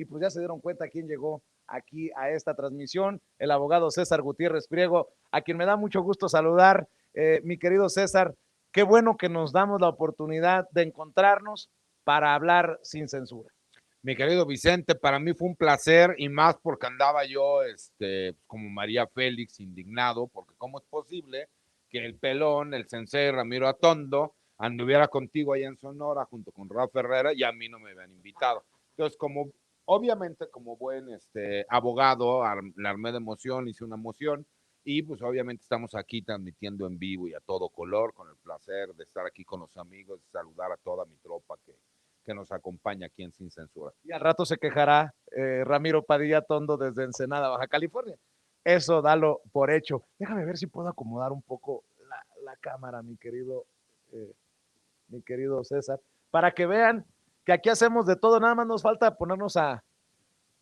y pues ya se dieron cuenta quién llegó aquí a esta transmisión, el abogado César Gutiérrez Priego, a quien me da mucho gusto saludar. Mi querido César, qué bueno que nos damos la oportunidad de encontrarnos para hablar sin censura. Mi querido Vicente, para mí fue un placer y más porque andaba yo como María Félix, indignado, porque cómo es posible que el pelón, el sensei Ramiro Atondo, anduviera contigo allá en Sonora junto con Rafa Herrera y a mí no me habían invitado. Entonces, obviamente como buen abogado, le armé de emoción, hice una moción y pues obviamente estamos aquí transmitiendo en vivo y a todo color, con el placer de estar aquí con los amigos, de saludar a toda mi tropa que nos acompaña aquí en Sin Censura. Y al rato se quejará Ramiro Padilla Tondo desde Ensenada, Baja California. Eso dalo por hecho. Déjame ver si puedo acomodar un poco la cámara, mi querido César, para que vean que aquí hacemos de todo, nada más nos falta ponernos a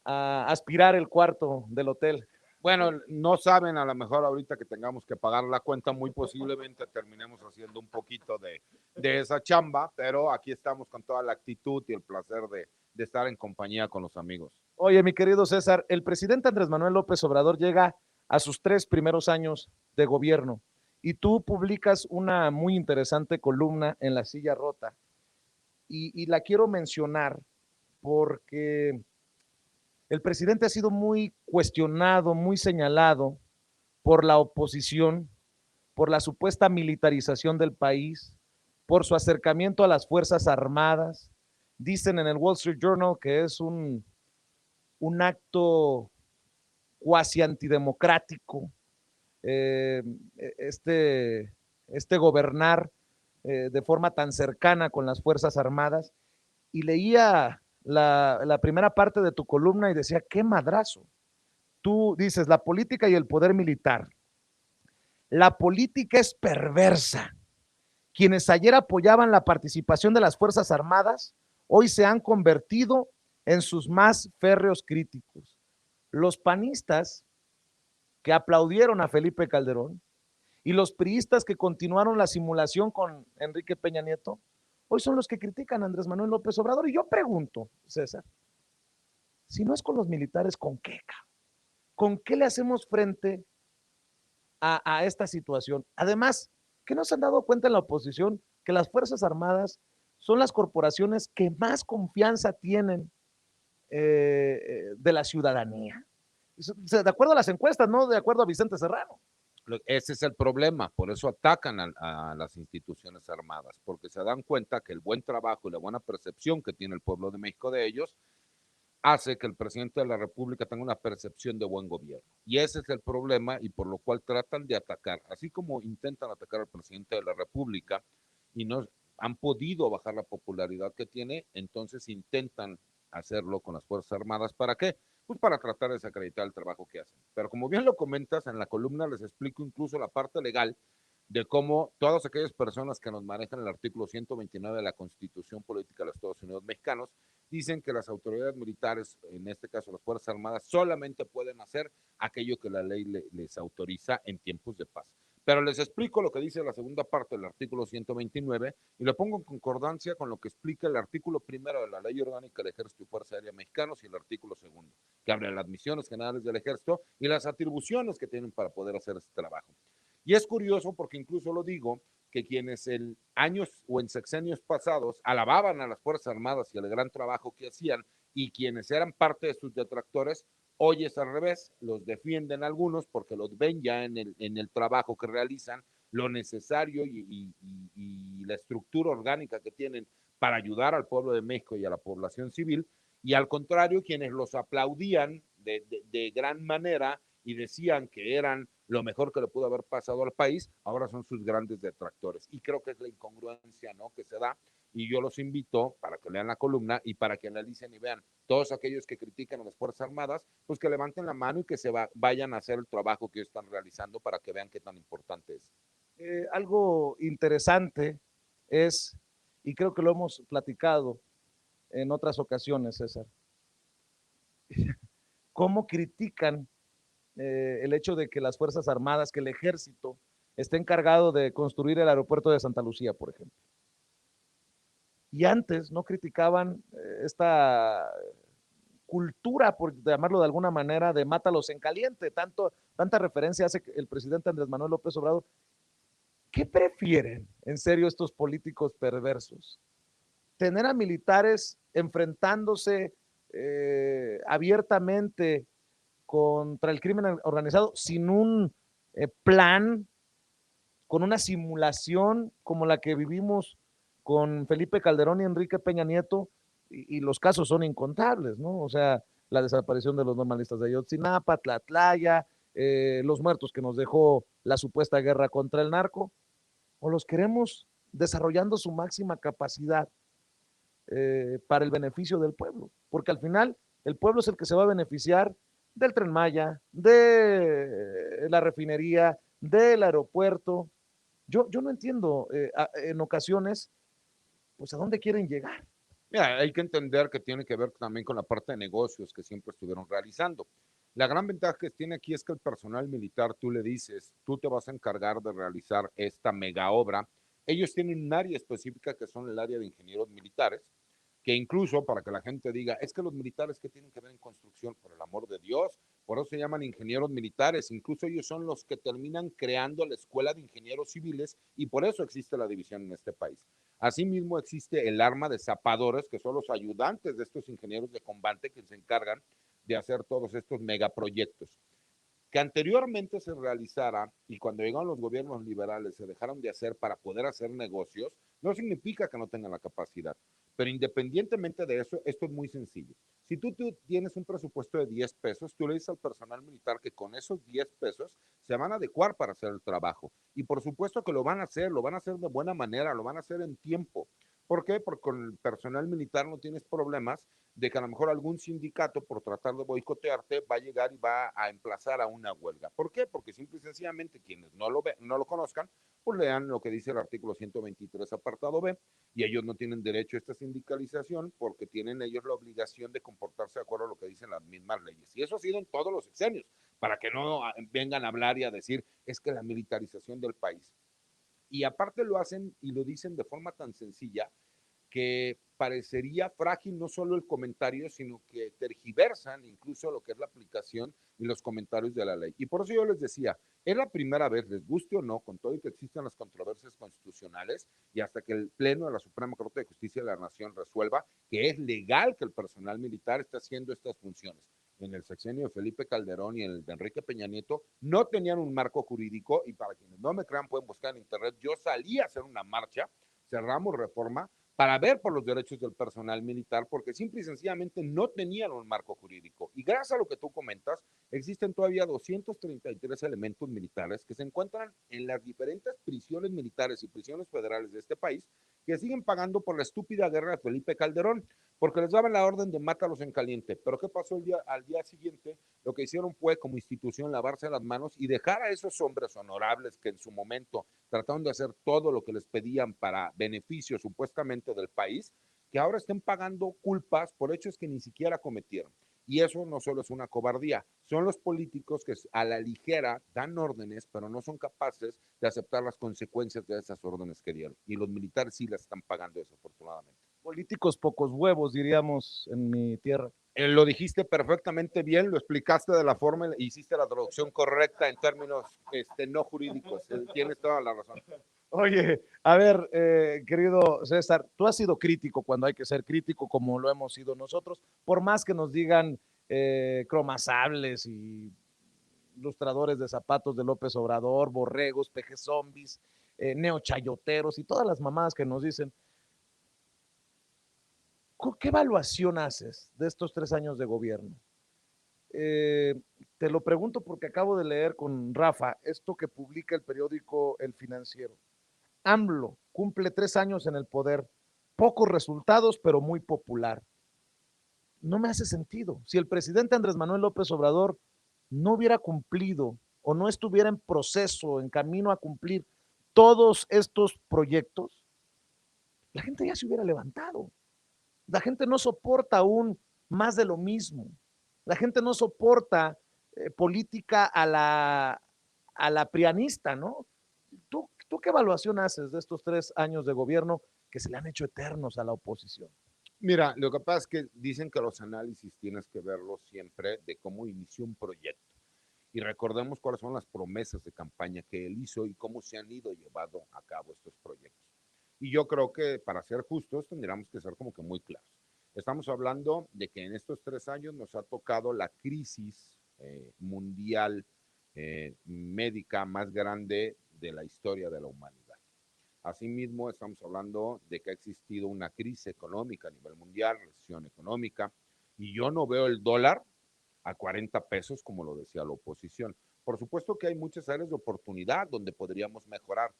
aspirar el cuarto del hotel. Bueno, no saben a lo mejor ahorita que tengamos que pagar la cuenta, muy posiblemente terminemos haciendo un poquito de esa chamba, pero aquí estamos con toda la actitud y el placer de estar en compañía con los amigos. Oye, mi querido César, el presidente Andrés Manuel López Obrador llega a sus 3 primeros años de gobierno y tú publicas una muy interesante columna en La Silla Rota y la quiero mencionar porque el presidente ha sido muy cuestionado, muy señalado por la oposición, por la supuesta militarización del país, por su acercamiento a las Fuerzas Armadas. Dicen en el Wall Street Journal que es un acto cuasi antidemocrático, eh, este, este gobernar de forma tan cercana con las Fuerzas Armadas. Y leía la primera parte de tu columna y decía, qué madrazo. Tú dices, la política y el poder militar. La política es perversa. Quienes ayer apoyaban la participación de las Fuerzas Armadas, hoy se han convertido en sus más férreos críticos. Los panistas que aplaudieron a Felipe Calderón y los priistas que continuaron la simulación con Enrique Peña Nieto, hoy son los que critican a Andrés Manuel López Obrador. Y yo pregunto, César, si no es con los militares, ¿con qué? ¿Con qué le hacemos frente a esta situación? Además, ¿qué no se han dado cuenta en la oposición? Que las Fuerzas Armadas son las corporaciones que más confianza tienen de la ciudadanía. De acuerdo a las encuestas, no de acuerdo a Vicente Serrano. Ese es el problema, por eso atacan a las instituciones armadas, porque se dan cuenta que el buen trabajo y la buena percepción que tiene el pueblo de México de ellos hace que el presidente de la República tenga una percepción de buen gobierno. Y ese es el problema y por lo cual tratan de atacar, así como intentan atacar al presidente de la República y no han podido bajar la popularidad que tiene, entonces intentan hacerlo con las Fuerzas Armadas. ¿Para qué? Pues para tratar de desacreditar el trabajo que hacen. Pero como bien lo comentas, en la columna les explico incluso la parte legal de cómo todas aquellas personas que nos manejan el artículo 129 de la Constitución Política de los Estados Unidos Mexicanos dicen que las autoridades militares, en este caso las Fuerzas Armadas, solamente pueden hacer aquello que la ley les autoriza en tiempos de paz. Pero les explico lo que dice la segunda parte del artículo 129 y lo pongo en concordancia con lo que explica el artículo primero de la Ley Orgánica del Ejército y Fuerza Aérea Mexicanos y el artículo segundo, que habla de las misiones generales del Ejército y las atribuciones que tienen para poder hacer este trabajo. Y es curioso porque incluso lo digo, que quienes en años o en sexenios pasados alababan a las Fuerzas Armadas y el gran trabajo que hacían y quienes eran parte de sus detractores, hoy es al revés, los defienden algunos porque los ven ya en el trabajo que realizan, lo necesario y la estructura orgánica que tienen para ayudar al pueblo de México y a la población civil, y al contrario, quienes los aplaudían de gran manera y decían que eran lo mejor que le pudo haber pasado al país, ahora son sus grandes detractores. Y creo que es la incongruencia, ¿no?, que se da. Y yo los invito para que lean la columna y para que analicen y vean todos aquellos que critican a las Fuerzas Armadas, pues que levanten la mano y que vayan a hacer el trabajo que ellos están realizando para que vean qué tan importante es. Algo interesante es, y creo que lo hemos platicado en otras ocasiones, César, cómo critican el hecho de que las Fuerzas Armadas, que el ejército esté encargado de construir el aeropuerto de Santa Lucía, por ejemplo. Y antes no criticaban esta cultura, por llamarlo de alguna manera, de mátalos en caliente. Tanta referencia hace el presidente Andrés Manuel López Obrador. ¿Qué prefieren, en serio, estos políticos perversos? ¿Tener a militares enfrentándose abiertamente contra el crimen organizado sin un plan, con una simulación como la que vivimos con Felipe Calderón y Enrique Peña Nieto? Y los casos son incontables, ¿no? O sea, la desaparición de los normalistas de Ayotzinapa, Tlatlaya, los muertos que nos dejó la supuesta guerra contra el narco, o los queremos desarrollando su máxima capacidad para el beneficio del pueblo, porque al final el pueblo es el que se va a beneficiar del Tren Maya, de la refinería, del aeropuerto. Yo no entiendo en ocasiones, pues, a dónde quieren llegar. Mira, hay que entender que tiene que ver también con la parte de negocios que siempre estuvieron realizando. La gran ventaja que tiene aquí es que el personal militar, tú le dices, tú te vas a encargar de realizar esta mega obra. Ellos tienen un área específica que son el área de ingenieros militares, que incluso para que la gente diga, es que los militares que tienen que ver en construcción, por el amor de Dios, por eso se llaman ingenieros militares, incluso ellos son los que terminan creando la escuela de ingenieros civiles y por eso existe la división en este país. Asimismo existe el arma de zapadores, que son los ayudantes de estos ingenieros de combate que se encargan de hacer todos estos megaproyectos. Que anteriormente se realizara y cuando llegaron los gobiernos liberales se dejaron de hacer para poder hacer negocios, no significa que no tengan la capacidad. Pero independientemente de eso, esto es muy sencillo. Si tú tienes un presupuesto de 10 pesos, tú le dices al personal militar que con esos 10 pesos se van a adecuar para hacer el trabajo. Y por supuesto que lo van a hacer de buena manera, lo van a hacer en tiempo. ¿Por qué? Porque con el personal militar no tienes problemas de que a lo mejor algún sindicato por tratar de boicotearte va a llegar y va a emplazar a una huelga. ¿Por qué? Porque simple y sencillamente quienes no lo conozcan, pues lean lo que dice el artículo 123 apartado B y ellos no tienen derecho a esta sindicalización porque tienen ellos la obligación de comportarse de acuerdo a lo que dicen las mismas leyes. Y eso ha sido en todos los sexenios, para que no vengan a hablar y a decir es que la militarización del país. Y aparte lo hacen y lo dicen de forma tan sencilla que parecería frágil no solo el comentario, sino que tergiversan incluso lo que es la aplicación y los comentarios de la ley. Y por eso yo les decía, es la primera vez, les guste o no, con todo y que existen las controversias constitucionales y hasta que el Pleno de la Suprema Corte de Justicia de la Nación resuelva que es legal que el personal militar esté haciendo estas funciones. En el sexenio de Felipe Calderón y en el de Enrique Peña Nieto no tenían un marco jurídico y para quienes no me crean pueden buscar en internet, yo salí a hacer una marcha, cerramos Reforma, para ver por los derechos del personal militar, porque simple y sencillamente no tenían un marco jurídico. Y gracias a lo que tú comentas, existen todavía 233 elementos militares que se encuentran en las diferentes prisiones militares y prisiones federales de este país, que siguen pagando por la estúpida guerra de Felipe Calderón, porque les daban la orden de mátalos en caliente. Pero ¿qué pasó al día siguiente? Lo que hicieron fue como institución lavarse las manos y dejar a esos hombres honorables que en su momento trataron de hacer todo lo que les pedían para beneficio supuestamente del país, que ahora estén pagando culpas por hechos que ni siquiera cometieron. Y eso no solo es una cobardía, son los políticos que a la ligera dan órdenes, pero no son capaces de aceptar las consecuencias de esas órdenes que dieron. Y los militares sí las están pagando desafortunadamente. Políticos pocos huevos, diríamos en mi tierra. Lo dijiste perfectamente bien, lo explicaste de la forma, hiciste la traducción correcta en términos no jurídicos. Tienes toda la razón. Oye, a ver, querido César, tú has sido crítico cuando hay que ser crítico, como lo hemos sido nosotros, por más que nos digan cromasables y ilustradores de zapatos de López Obrador, borregos, peje zombies, neochayoteros y todas las mamadas que nos dicen. ¿Qué evaluación haces de estos 3 años de gobierno? Te lo pregunto porque acabo de leer con Rafa esto que publica el periódico El Financiero. AMLO cumple 3 años en el poder, pocos resultados, pero muy popular. No me hace sentido. Si el presidente Andrés Manuel López Obrador no hubiera cumplido o no estuviera en proceso, en camino a cumplir todos estos proyectos, la gente ya se hubiera levantado. La gente no soporta aún más de lo mismo. La gente no soporta política a la prianista, ¿no? ¿Tú qué evaluación haces de estos 3 años de gobierno que se le han hecho eternos a la oposición? Mira, lo que pasa es que dicen que los análisis tienes que verlos siempre de cómo inició un proyecto. Y recordemos cuáles son las promesas de campaña que él hizo y cómo se han ido llevando a cabo estos proyectos. Y yo creo que para ser justos tendríamos que ser como que muy claros. Estamos hablando de que en estos 3 años nos ha tocado la crisis mundial médica más grande de la historia de la humanidad. Asimismo, estamos hablando de que ha existido una crisis económica a nivel mundial, recesión económica, y yo no veo el dólar a 40 pesos, como lo decía la oposición. Por supuesto que hay muchas áreas de oportunidad donde podríamos mejorar,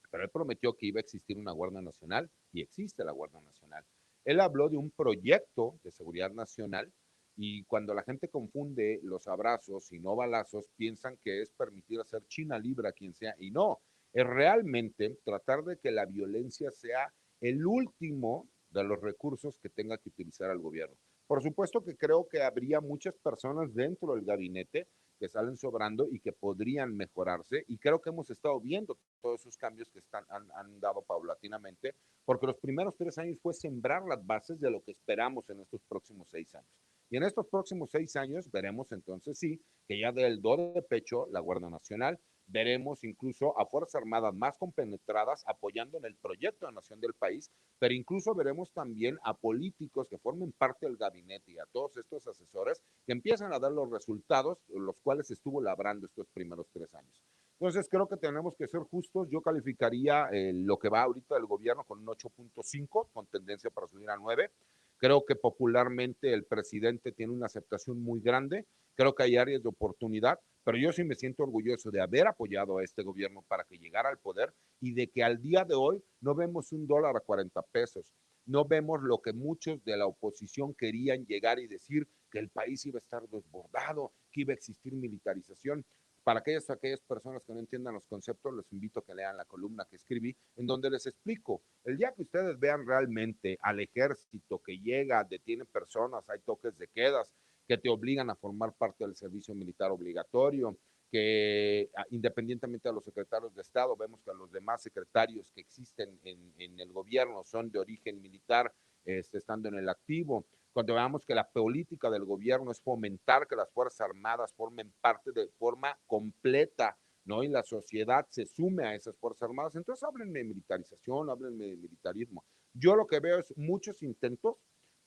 pero él prometió que iba a existir una Guardia Nacional y existe la Guardia Nacional. Él habló de un proyecto de seguridad nacional y cuando la gente confunde los abrazos y no balazos, piensan que es permitir hacer China libre a quien sea y no, es realmente tratar de que la violencia sea el último de los recursos que tenga que utilizar el gobierno. Por supuesto que creo que habría muchas personas dentro del gabinete que salen sobrando y que podrían mejorarse. Y creo que hemos estado viendo todos esos cambios que han dado paulatinamente, porque los primeros 3 años fue sembrar las bases de lo que esperamos en estos próximos 6 años. Y en estos próximos 6 años veremos entonces sí que ya del do de pecho la Guardia Nacional, veremos incluso a Fuerzas Armadas más compenetradas apoyando en el proyecto de nación del país, pero incluso veremos también a políticos que formen parte del gabinete y a todos estos asesores que empiezan a dar los resultados, los cuales estuvo labrando estos primeros 3 años. Entonces creo que tenemos que ser justos. Yo calificaría lo que va ahorita del gobierno con un 8.5, con tendencia para subir a 9. Creo que popularmente el presidente tiene una aceptación muy grande. Creo que hay áreas de oportunidad, pero yo sí me siento orgulloso de haber apoyado a este gobierno para que llegara al poder y de que al día de hoy no vemos un dólar a 40 pesos. No vemos lo que muchos de la oposición querían llegar y decir que el país iba a estar desbordado, que iba a existir militarización. Para aquellas personas que no entiendan los conceptos, les invito a que lean la columna que escribí, en donde les explico. El día que ustedes vean realmente al ejército que llega, detiene personas, hay toques de quedas, que te obligan a formar parte del servicio militar obligatorio, que independientemente de los secretarios de Estado, vemos que los demás secretarios que existen en el gobierno son de origen militar, estando en el activo. Cuando veamos que la política del gobierno es fomentar que las Fuerzas Armadas formen parte de forma completa, ¿no? Y la sociedad se sume a esas Fuerzas Armadas, entonces háblenme de militarización, háblenme de militarismo. Yo lo que veo es muchos intentos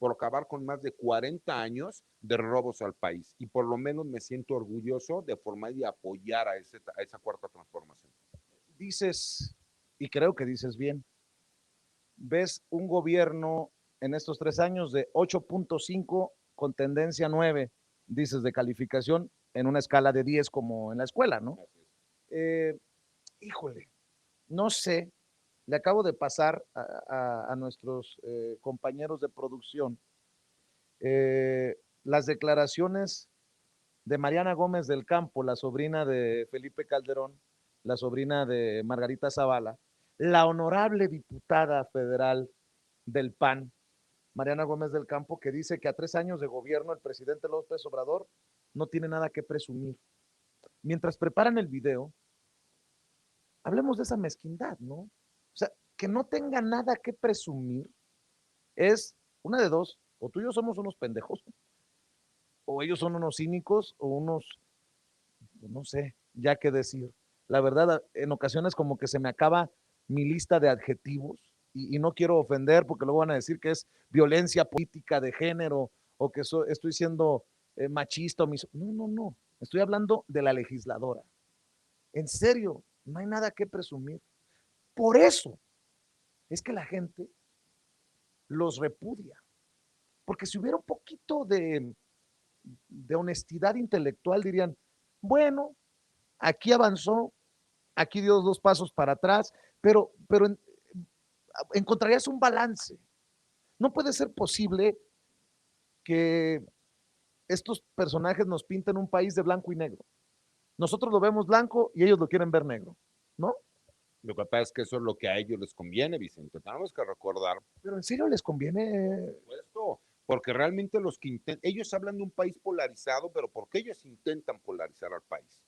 por acabar con más de 40 años de robos al país. Y por lo menos me siento orgulloso de formar y apoyar a esa cuarta transformación. Dices, y creo que dices bien, ves un gobierno en estos 3 años de 8.5 con tendencia 9, dices, de calificación en una escala de 10 como en la escuela, ¿no? Eh, híjole, no sé, le acabo de pasar a nuestros compañeros de producción las declaraciones de Mariana Gómez del Campo, la sobrina de Felipe Calderón, la sobrina de Margarita Zavala, la honorable diputada federal del PAN, Mariana Gómez del Campo, que dice que a 3 años de gobierno el presidente López Obrador no tiene nada que presumir. Mientras preparan el video, hablemos de esa mezquindad, ¿no? O sea, que no tenga nada que presumir es una de dos, o tú y yo somos unos pendejos, o ellos son unos cínicos, o unos, no sé, ya qué decir. La verdad, en ocasiones como que se me acaba mi lista de adjetivos y no quiero ofender porque luego van a decir que es violencia política de género o que estoy siendo machista. No, no, no. Estoy hablando de la legisladora. En serio, no hay nada que presumir. Por eso es que la gente los repudia. Porque si hubiera un poquito de honestidad intelectual, dirían, bueno, aquí avanzó, aquí dio 2 pasos para atrás, pero encontrarías un balance. No puede ser posible que estos personajes nos pinten un país de blanco y negro. Nosotros lo vemos blanco y ellos lo quieren ver negro, ¿no? Lo que pasa es que eso es lo que a ellos les conviene, Vicente. Tenemos que recordar Pero en serio les conviene. esto, porque realmente los que ellos hablan de un país polarizado, pero ¿por qué ellos intentan polarizar al país?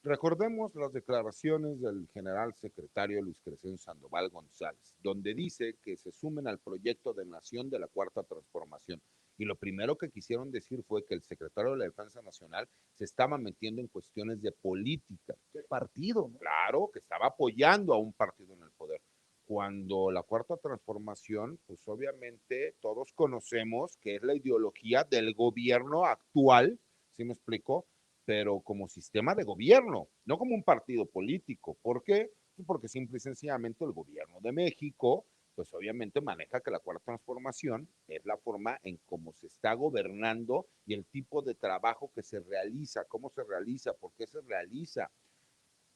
Recordemos las declaraciones del general secretario Luis Crescencio Sandoval González, donde dice que se sumen al proyecto de nación de la Cuarta Transformación. Y lo primero que quisieron decir fue que el secretario de la Defensa Nacional se estaba metiendo en cuestiones de política. ¿Qué partido? ¿No? Claro, que estaba apoyando a un partido en el poder. Cuando la Cuarta Transformación, pues obviamente todos conocemos que es la ideología del gobierno actual, ¿sí me explico? Pero como sistema de gobierno, no como un partido político. ¿Por qué? Porque simple y sencillamente el gobierno de México, pues obviamente maneja que la Cuarta Transformación es la forma en cómo se está gobernando y el tipo de trabajo que se realiza, cómo se realiza, por qué se realiza.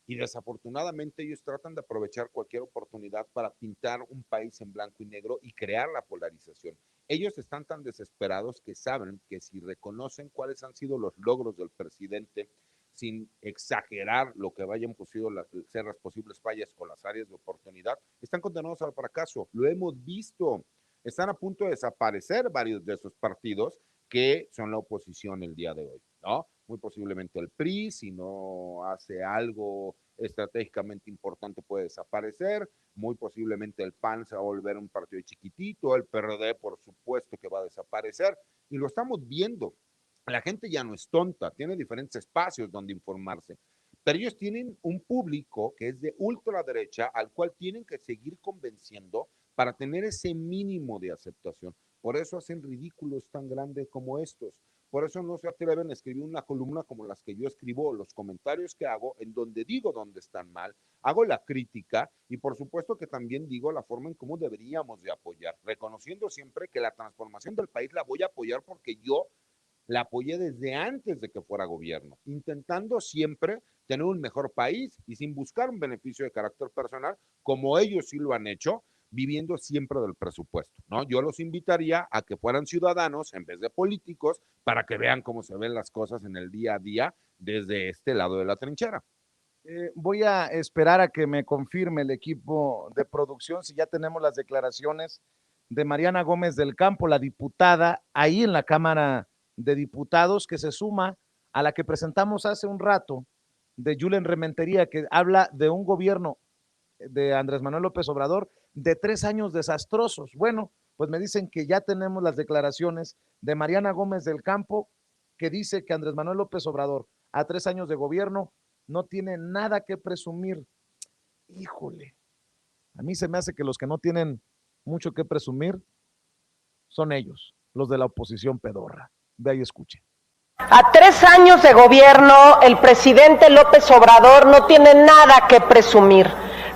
Y desafortunadamente ellos tratan de aprovechar cualquier oportunidad para pintar un país en blanco y negro y crear la polarización. Ellos están tan desesperados que saben que si reconocen cuáles han sido los logros del presidente, sin exagerar lo que vayan ser las posibles fallas o las áreas de oportunidad, están condenados al fracaso. Lo hemos visto. Están a punto de desaparecer varios de esos partidos que son la oposición el día de hoy, ¿no? Muy posiblemente el PRI, si no hace algo estratégicamente importante, puede desaparecer. Muy posiblemente el PAN se va a volver un partido chiquitito, el PRD, por supuesto, que va a desaparecer. Y lo estamos viendo. La gente ya no es tonta, tiene diferentes espacios donde informarse. Pero ellos tienen un público que es de ultraderecha al cual tienen que seguir convenciendo para tener ese mínimo de aceptación. Por eso hacen ridículos tan grandes como estos. Por eso no se atreven a escribir una columna como las que yo escribo, los comentarios que hago, en donde digo dónde están mal, hago la crítica y por supuesto que también digo la forma en cómo deberíamos de apoyar, reconociendo siempre que la transformación del país la voy a apoyar porque yo la apoyé desde antes de que fuera gobierno, intentando siempre tener un mejor país y sin buscar un beneficio de carácter personal, como ellos sí lo han hecho, viviendo siempre del presupuesto, ¿no? Yo los invitaría a que fueran ciudadanos en vez de políticos para que vean cómo se ven las cosas en el día a día desde este lado de la trinchera. Voy a esperar a que me confirme el equipo de producción si ya tenemos las declaraciones de Mariana Gómez del Campo, la diputada, ahí en la Cámara de Diputados, que se suma a la que presentamos hace un rato de Julen Rementería, que habla de un gobierno de Andrés Manuel López Obrador de 3 años desastrosos. Bueno, pues me dicen que ya tenemos las declaraciones de Mariana Gómez del Campo, que dice que Andrés Manuel López Obrador, a 3 años de gobierno, no tiene nada que presumir. Híjole, a mí se me hace que los que no tienen mucho que presumir son ellos, los de la oposición pedorra. Ve ahí, escuche. A 3 años de gobierno, el presidente López Obrador no tiene nada que presumir.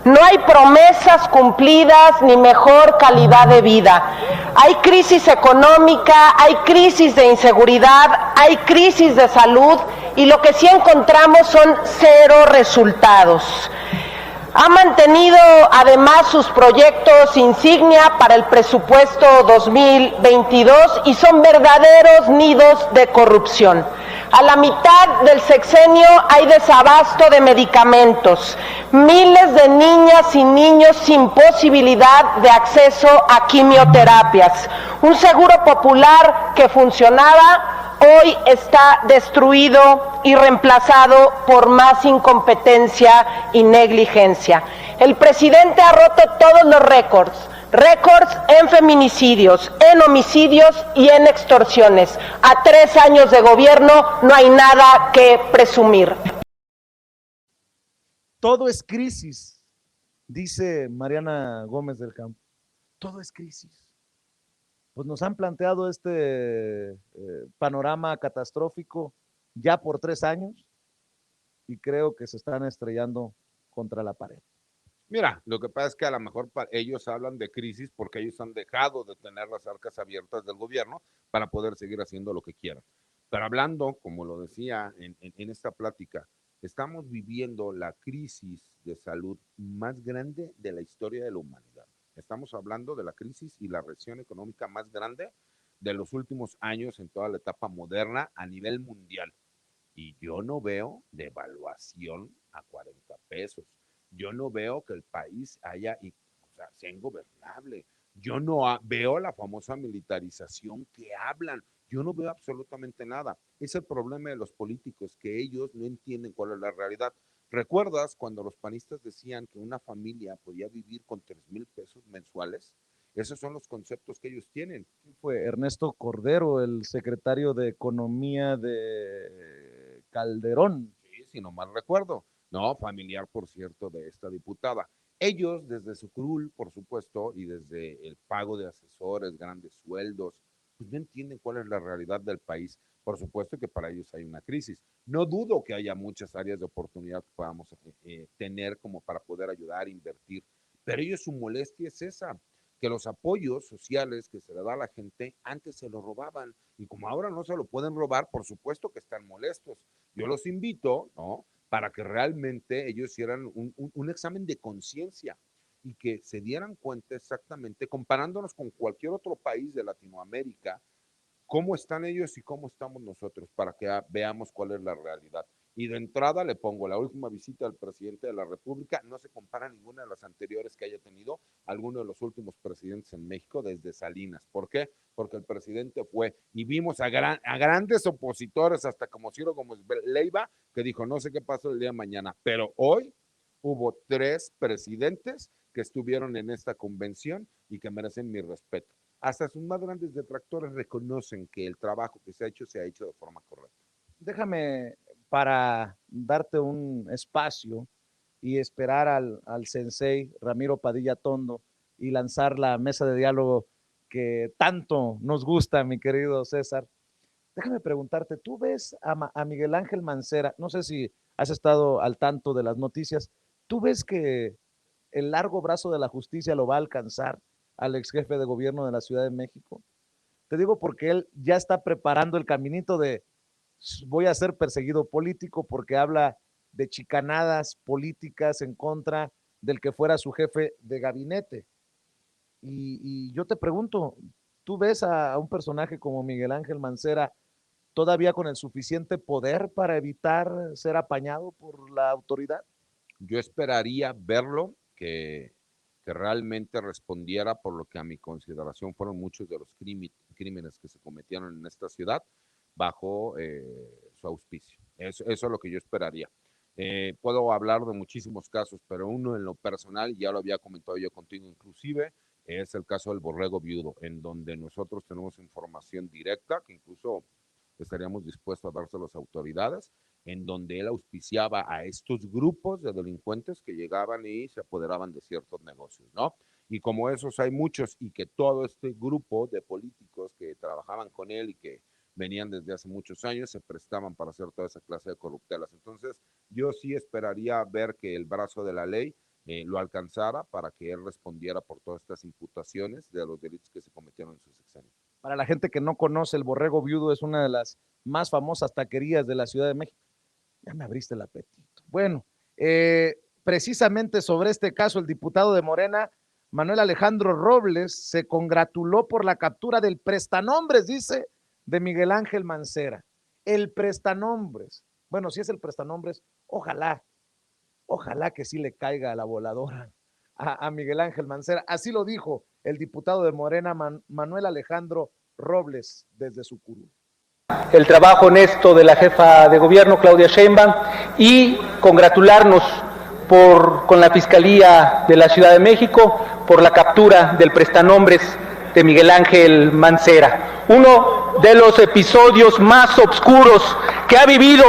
No hay promesas cumplidas ni mejor calidad de vida. Hay crisis económica, hay crisis de inseguridad, hay crisis de salud y lo que sí encontramos son cero resultados. Ha mantenido además sus proyectos insignia para el presupuesto 2022 y son verdaderos nidos de corrupción. A la mitad del sexenio hay desabasto de medicamentos, miles de niñas y niños sin posibilidad de acceso a quimioterapias, un seguro popular que funcionaba hoy está destruido y reemplazado por más incompetencia y negligencia. El presidente ha roto todos los récords en feminicidios, en homicidios y en extorsiones. A 3 años de gobierno no hay nada que presumir. Todo es crisis, dice Mariana Gómez del Campo. Todo es crisis. Pues nos han planteado este panorama catastrófico ya por 3 años y creo que se están estrellando contra la pared. Mira, lo que pasa es que a lo mejor ellos hablan de crisis porque ellos han dejado de tener las arcas abiertas del gobierno para poder seguir haciendo lo que quieran. Pero hablando, como lo decía en esta plática, estamos viviendo la crisis de salud más grande de la historia de la humanidad. Estamos hablando de la crisis y la recesión económica más grande de los últimos años en toda la etapa moderna a nivel mundial. Y yo no veo devaluación a 40 pesos. Yo no veo que el país sea ingobernable. Yo no veo la famosa militarización que hablan. Yo no veo absolutamente nada. Es el problema de los políticos, que ellos no entienden cuál es la realidad. ¿Recuerdas cuando los panistas decían que una familia podía vivir con 3,000 pesos mensuales? Esos son los conceptos que ellos tienen. Fue Ernesto Cordero, el secretario de Economía de Calderón. Sí, si no mal recuerdo. No, familiar, por cierto, de esta diputada. Ellos, desde su curul, por supuesto, y desde el pago de asesores, grandes sueldos, pues no entienden cuál es la realidad del país. Por supuesto que para ellos hay una crisis. No dudo que haya muchas áreas de oportunidad que podamos tener como para poder ayudar, invertir, pero ellos su molestia es esa, que los apoyos sociales que se le da a la gente antes se lo robaban, y como ahora no se lo pueden robar, por supuesto que están molestos. Yo los invito, ¿no?, para que realmente ellos hicieran un examen de conciencia y que se dieran cuenta exactamente, comparándonos con cualquier otro país de Latinoamérica, cómo están ellos y cómo estamos nosotros, para que veamos cuál es la realidad. Y de entrada le pongo, la última visita del presidente de la República no se compara a ninguna de las anteriores que haya tenido alguno de los últimos presidentes en México desde Salinas. ¿Por qué? Porque el presidente fue y vimos a grandes opositores, hasta como Ciro Gómez Leiva, que dijo, no sé qué pasó el día de mañana, pero hoy hubo 3 presidentes que estuvieron en esta convención y que merecen mi respeto. Hasta sus más grandes detractores reconocen que el trabajo que se ha hecho de forma correcta. Déjame, para darte un espacio y esperar al sensei Ramiro Padilla Tondo y lanzar la mesa de diálogo que tanto nos gusta, mi querido César. Déjame preguntarte, ¿tú ves a Miguel Ángel Mancera? No sé si has estado al tanto de las noticias. ¿Tú ves que el largo brazo de la justicia lo va a alcanzar al ex jefe de gobierno de la Ciudad de México? Te digo porque él ya está preparando el caminito de voy a ser perseguido político, porque habla de chicanadas políticas en contra del que fuera su jefe de gabinete. Y yo te pregunto, ¿tú ves a un personaje como Miguel Ángel Mancera todavía con el suficiente poder para evitar ser apañado por la autoridad? Yo esperaría verlo, que realmente respondiera por lo que a mi consideración fueron muchos de los crímenes que se cometieron en esta ciudad bajo su auspicio. Eso es lo que yo esperaría. Puedo hablar de muchísimos casos, pero uno en lo personal, ya lo había comentado yo contigo inclusive, es el caso del Borrego Viudo, en donde nosotros tenemos información directa, que incluso estaríamos dispuestos a darse a las autoridades, en donde él auspiciaba a estos grupos de delincuentes que llegaban y se apoderaban de ciertos negocios, ¿no? Y como esos hay muchos, y que todo este grupo de políticos que trabajaban con él y que venían desde hace muchos años, se prestaban para hacer toda esa clase de corruptelas. Entonces, yo sí esperaría ver que el brazo de la ley lo alcanzara para que él respondiera por todas estas imputaciones de los delitos que se cometieron en su sexenio. Para la gente que no conoce, el Borrego Viudo es una de las más famosas taquerías de la Ciudad de México. Ya me abriste el apetito. Bueno, precisamente sobre este caso, el diputado de Morena, Manuel Alejandro Robles, se congratuló por la captura del prestanombres, dice, de Miguel Ángel Mancera. El prestanombres. Bueno, si es el prestanombres, ojalá que sí le caiga a la voladora a Miguel Ángel Mancera. Así lo dijo el diputado de Morena, Manuel Alejandro Robles, desde su curul. El trabajo honesto de la jefa de gobierno, Claudia Sheinbaum, y congratularnos con la Fiscalía de la Ciudad de México por la captura del prestanombres de Miguel Ángel Mancera. Uno de los episodios más oscuros que ha vivido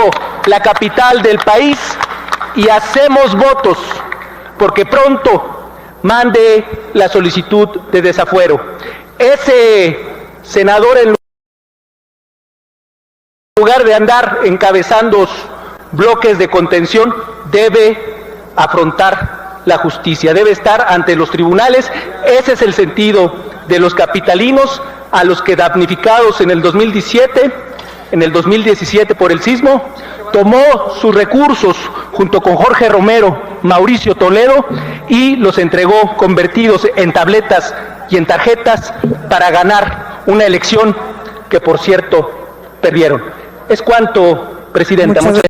la capital del país, y hacemos votos porque pronto mande la solicitud de desafuero. Ese senador, en lugar de andar encabezando bloques de contención, debe afrontar la justicia, debe estar ante los tribunales. Ese es el sentido de los capitalinos, a los que damnificados en el 2017 por el sismo, tomó sus recursos junto con Jorge Romero, Mauricio Toledo, y los entregó convertidos en tabletas y en tarjetas para ganar una elección que, por cierto, perdieron. Es cuanto, presidenta. Muchas gracias.